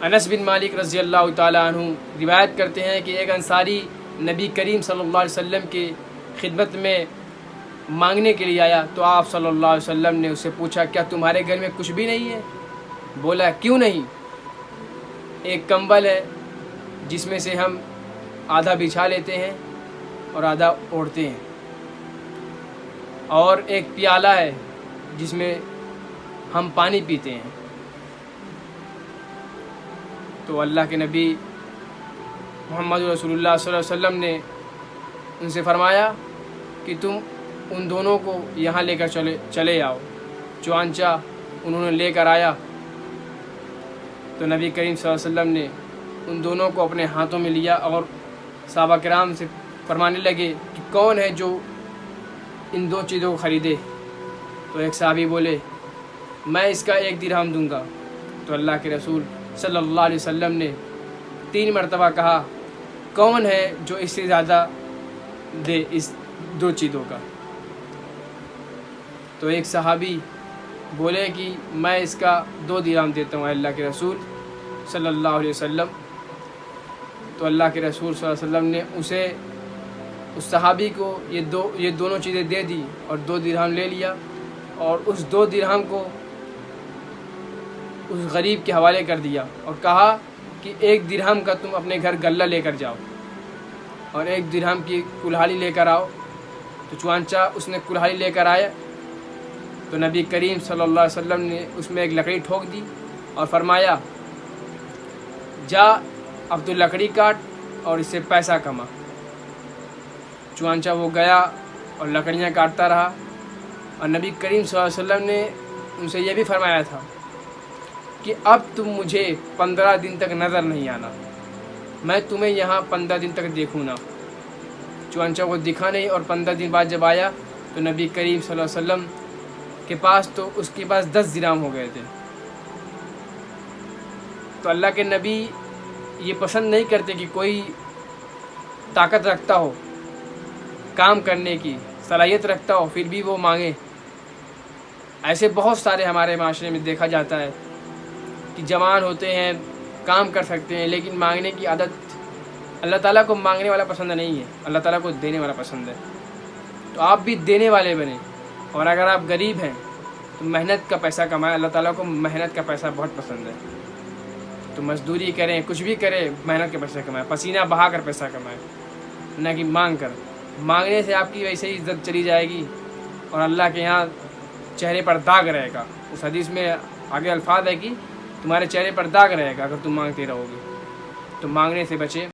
انس بن مالک رضی اللہ تعالیٰ عنہ روایت کرتے ہیں کہ ایک انصاری نبی کریم صلی اللہ علیہ وسلم کی خدمت میں مانگنے کے لیے آیا، تو آپ صلی اللہ علیہ وسلم نے اس سے پوچھا کیا تمہارے گھر میں کچھ بھی نہیں ہے؟ بولا کیوں نہیں؟ ایک کمبل ہے جس میں سے ہم آدھا بچھا لیتے ہیں اور آدھا اوڑھتے ہیں، اور ایک پیالہ ہے جس میں ہم پانی پیتے ہیں۔ تو اللہ کے نبی محمد رسول اللہ صلی اللہ علیہ وسلم نے ان سے فرمایا کہ تم ان دونوں کو یہاں لے کر چلے آؤ۔ چنانچہ انہوں نے لے کر آیا تو نبی کریم صلی اللہ علیہ وسلم نے ان دونوں کو اپنے ہاتھوں میں لیا اور صحابہ کرام سے فرمانے لگے کہ کون ہے جو ان دو چیزوں کو خریدے؟ تو ایک صحابی بولے میں اس کا 1 درہم دوں گا۔ تو اللہ کے رسول صلی اللہ علیہ وسلم نے 3 مرتبہ کہا کون ہے جو اس سے زیادہ دے اس 2 چیزوں کا؟ تو ایک صحابی بولے کہ میں اس کا 2 درہم دیتا ہوں اللہ کے رسول صلی اللہ علیہ وسلم۔ تو اللہ کے رسول صلی اللہ علیہ وسلم نے اس صحابی کو یہ دونوں چیزیں دے دی اور 2 درہم لے لیا، اور اس 2 درہم کو اس غریب کے حوالے کر دیا اور کہا کہ 1 درہم کا تم اپنے گھر غلہ لے کر جاؤ اور 1 درہم کی کلہاڑی لے کر آؤ۔ تو چنانچہ اس نے کلہاڑی لے کر آیا تو نبی کریم صلی اللہ علیہ وسلم نے اس میں ایک لکڑی ٹھوک دی اور فرمایا جا اب تو لکڑی کاٹ اور اس سے پیسہ کما۔ چنانچہ وہ گیا اور لکڑیاں کاٹتا رہا، اور نبی کریم صلی اللہ علیہ وسلم نے ان سے یہ بھی فرمایا تھا کہ اب تم مجھے 15 دن تک نظر نہیں آنا، میں تمہیں یہاں 15 دن تک دیکھوں نا۔ چنانچہ وہ دکھا نہیں، اور 15 دن بعد جب آیا تو نبی کریم صلی اللہ علیہ وسلم کے پاس تو اس کے پاس 10 درہم ہو گئے تھے۔ تو اللہ کے نبی یہ پسند نہیں کرتے کہ کوئی طاقت رکھتا ہو، کام کرنے کی صلاحیت رکھتا ہو، پھر بھی وہ مانگے۔ ایسے بہت سارے ہمارے معاشرے میں دیکھا جاتا ہے کہ جوان ہوتے ہیں، کام کر سکتے ہیں، لیکن مانگنے کی عادت، اللہ تعالیٰ کو مانگنے والا پسند نہیں ہے، اللہ تعالیٰ کو دینے والا پسند ہے۔ تو آپ بھی دینے والے بنیں، اور اگر آپ غریب ہیں تو محنت کا پیسہ کمائیں، اللہ تعالیٰ کو محنت کا پیسہ بہت پسند ہے۔ تو مزدوری کریں، کچھ بھی کریں، محنت کا پیسہ کمائیں، پسینہ بہا کر پیسہ کمائیں، نہ کہ مانگ کر۔ مانگنے سے آپ کی ویسے ہی عزت چلی جائے گی اور اللہ کے یہاں چہرے پر داغ رہے گا۔ اس حدیث میں آگے الفاظ ہے کہ تمہارے چہرے پر داغ رہے گا اگر تم مانگتے رہو گے۔ تو مانگنے سے بچے۔